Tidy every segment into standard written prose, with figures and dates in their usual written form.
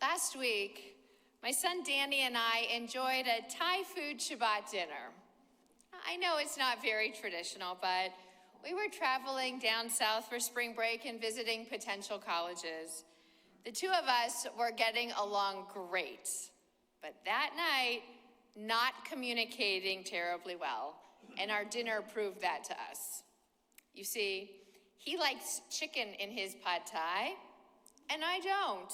Last week, my son Danny and I enjoyed a Thai food Shabbat dinner. I know it's not very traditional, but we were traveling down south for spring break and visiting potential colleges. The two of us were getting along great, but that night, not communicating terribly well, and our dinner proved that to us. You see, he likes chicken in his pad thai, and I don't.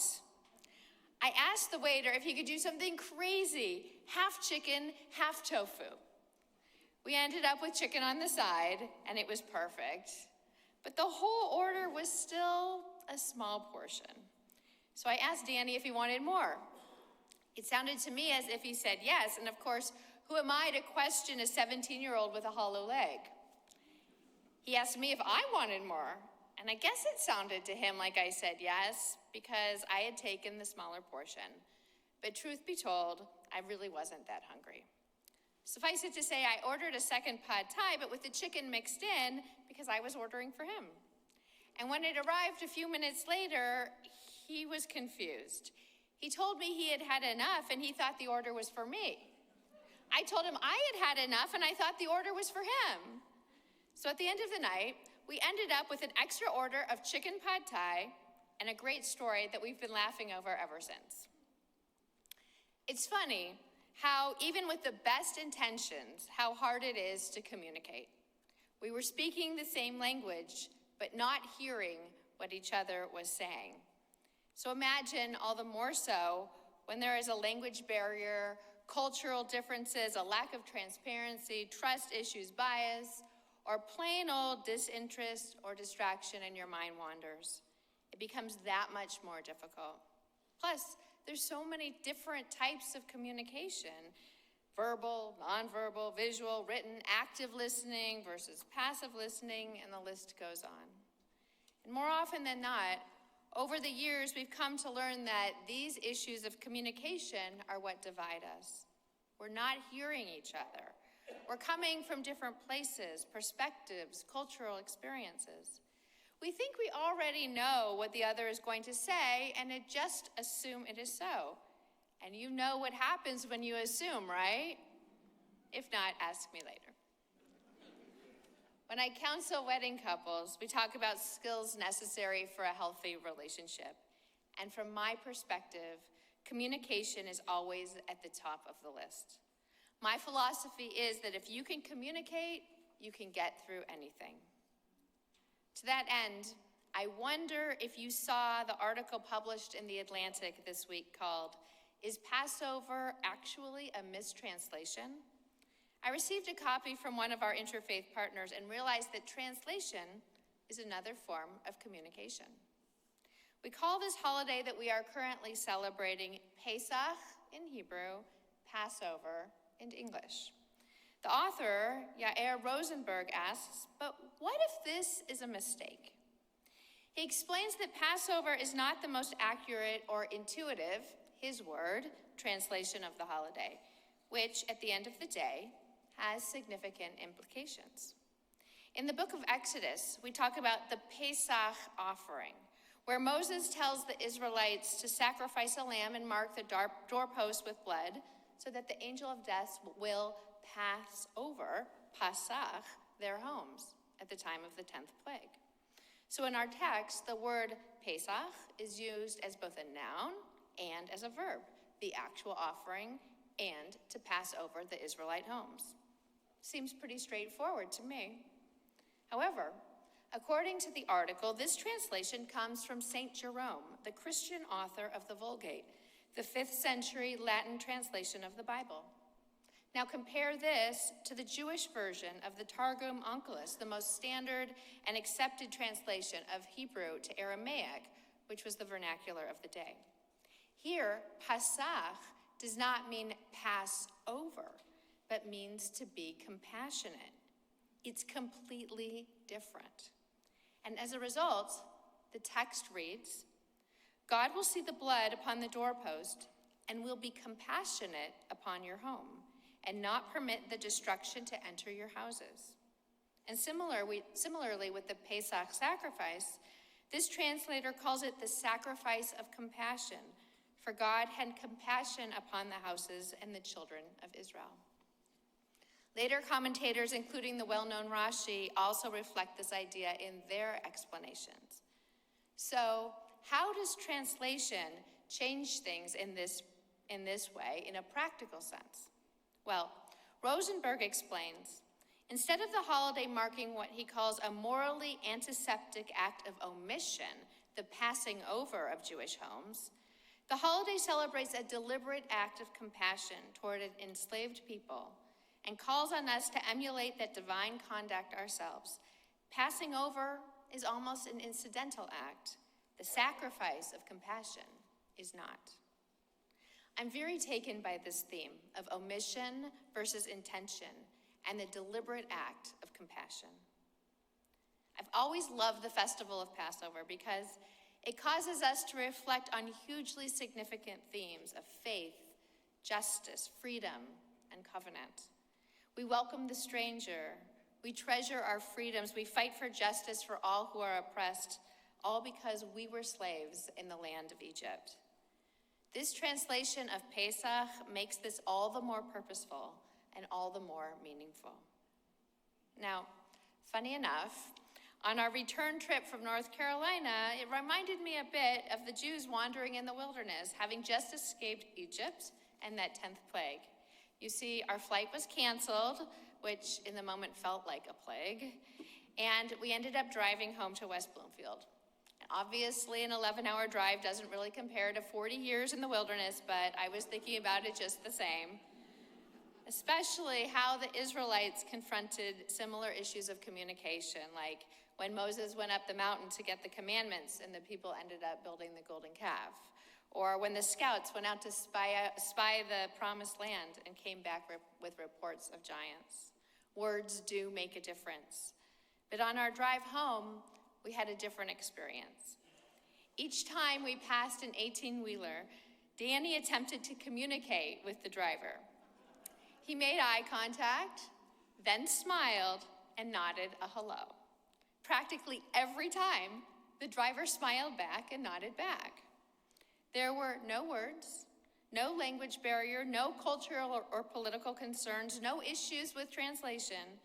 I asked the waiter if he could do something crazy, half chicken, half tofu. We ended up with chicken on the side, and it was perfect. But the whole order was still a small portion. So I asked Danny if he wanted more. It sounded to me as if he said yes, and of course, who am I to question a 17-year-old with a hollow leg? He asked me if I wanted more, and I guess it sounded to him like I said yes, because I had taken the smaller portion. But truth be told, I really wasn't that hungry. Suffice it to say, I ordered a second pad thai, but with the chicken mixed in, because I was ordering for him. And when it arrived a few minutes later, he was confused. He told me he had had enough, and he thought the order was for me. I told him I had had enough, and I thought the order was for him. So at the end of the night, we ended up with an extra order of chicken pad thai and a great story that we've been laughing over ever since. It's funny how, even with the best intentions, how hard it is to communicate. We were speaking the same language, but not hearing what each other was saying. So imagine all the more so when there is a language barrier, cultural differences, a lack of transparency, trust issues, bias, or plain old disinterest or distraction and your mind wanders. It becomes that much more difficult. Plus, there's so many different types of communication: verbal, nonverbal, visual, written, active listening versus passive listening, and the list goes on. And more often than not, over the years, we've come to learn that these issues of communication are what divide us. We're not hearing each other. We're coming from different places, perspectives, cultural experiences. We think we already know what the other is going to say, and just assume it is so. And you know what happens when you assume, right? If not, ask me later. When I counsel wedding couples, we talk about skills necessary for a healthy relationship. And from my perspective, communication is always at the top of the list. My philosophy is that if you can communicate, you can get through anything. To that end, I wonder if you saw the article published in The Atlantic this week called, "Is Passover Actually a Mistranslation?" I received a copy from one of our interfaith partners and realized that translation is another form of communication. We call this holiday that we are currently celebrating Pesach in Hebrew, Passover in English. The author, Yair Rosenberg, asks, but what if this is a mistake? He explains that Passover is not the most accurate or intuitive, his word, translation of the holiday, which at the end of the day has significant implications. In the book of Exodus, we talk about the Pesach offering, where Moses tells the Israelites to sacrifice a lamb and mark the doorpost with blood so that the angel of death will pass over, Pasach, their homes at the time of the 10th plague. So in our text, the word Pesach is used as both a noun and as a verb, the actual offering and to pass over the Israelite homes. Seems pretty straightforward to me. However, according to the article, this translation comes from St. Jerome, the Christian author of the Vulgate, the 5th century Latin translation of the Bible. Now compare this to the Jewish version of the Targum Onkelos, the most standard and accepted translation of Hebrew to Aramaic, which was the vernacular of the day. Here, Pasach does not mean pass over, but means to be compassionate. It's completely different. And as a result, the text reads, God will see the blood upon the doorpost and will be compassionate upon your home and not permit the destruction to enter your houses. And similarly with the Pesach sacrifice, this translator calls it the sacrifice of compassion, for God had compassion upon the houses and the children of Israel. Later commentators, including the well-known Rashi, also reflect this idea in their explanations. So, how does translation change things in this way, in a practical sense? Well, Rosenberg explains, instead of the holiday marking what he calls a morally antiseptic act of omission, the passing over of Jewish homes, the holiday celebrates a deliberate act of compassion toward an enslaved people and calls on us to emulate that divine conduct ourselves. Passing over is almost an incidental act. The sacrifice of compassion is not. I'm very taken by this theme of omission versus intention and the deliberate act of compassion. I've always loved the festival of Passover because it causes us to reflect on hugely significant themes of faith, justice, freedom, and covenant. We welcome the stranger. We treasure our freedoms. We fight for justice for all who are oppressed, all because we were slaves in the land of Egypt. This translation of Pesach makes this all the more purposeful and all the more meaningful. Now, funny enough, on our return trip from North Carolina, it reminded me a bit of the Jews wandering in the wilderness, having just escaped Egypt and that 10th plague. You see, our flight was canceled, which in the moment felt like a plague, and we ended up driving home to West Bloomfield. Obviously, an 11-hour drive doesn't really compare to 40 years in the wilderness, but I was thinking about it just the same, especially how the Israelites confronted similar issues of communication, like when Moses went up the mountain to get the commandments and the people ended up building the golden calf, or when the scouts went out to spy the promised land and came back with reports of giants. Words do make a difference. But on our drive home, we had a different experience. Each time we passed an 18-wheeler, Danny attempted to communicate with the driver. He made eye contact, then smiled and nodded a hello. Practically every time, the driver smiled back and nodded back. There were no words, no language barrier, no cultural or political concerns, no issues with translation,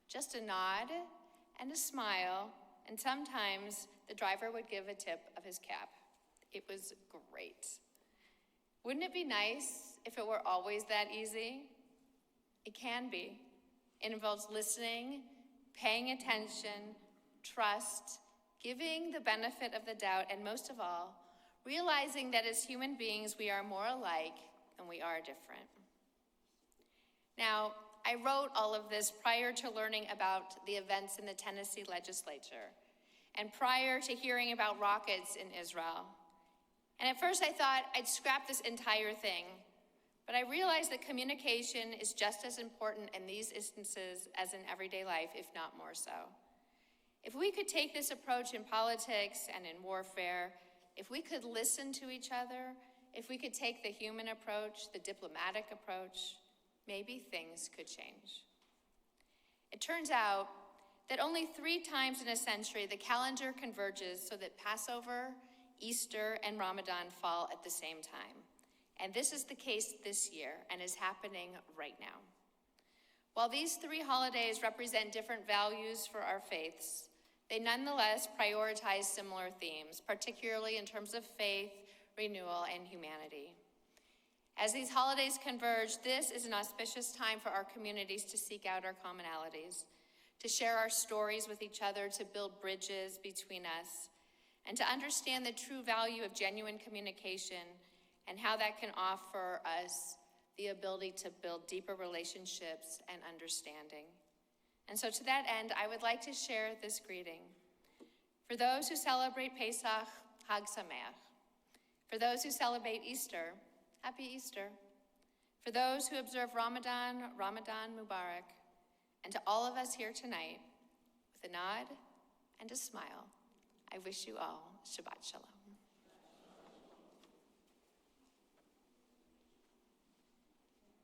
just a nod and a smile, and sometimes the driver would give a tip of his cap. It was great. Wouldn't it be nice if it were always that easy? It can be. It involves listening, paying attention, trust, giving the benefit of the doubt, and most of all, realizing that as human beings, we are more alike than we are different. Now, I wrote all of this prior to learning about the events in the Tennessee legislature and prior to hearing about rockets in Israel. And at first I thought I'd scrap this entire thing, but I realized that communication is just as important in these instances as in everyday life, if not more so. If we could take this approach in politics and in warfare, if we could listen to each other, if we could take the human approach, the diplomatic approach, maybe things could change. It turns out that only 3 times in a century the calendar converges so that Passover, Easter, and Ramadan fall at the same time. And this is the case this year and is happening right now. While these 3 holidays represent different values for our faiths, they nonetheless prioritize similar themes, particularly in terms of faith, renewal, and humanity. As these holidays converge, this is an auspicious time for our communities to seek out our commonalities, to share our stories with each other, to build bridges between us, and to understand the true value of genuine communication and how that can offer us the ability to build deeper relationships and understanding. And so to that end, I would like to share this greeting. For those who celebrate Pesach, Hag Sameach. For those who celebrate Easter, Happy Easter. For those who observe Ramadan, Ramadan Mubarak. And to all of us here tonight, with a nod and a smile, I wish you all Shabbat Shalom.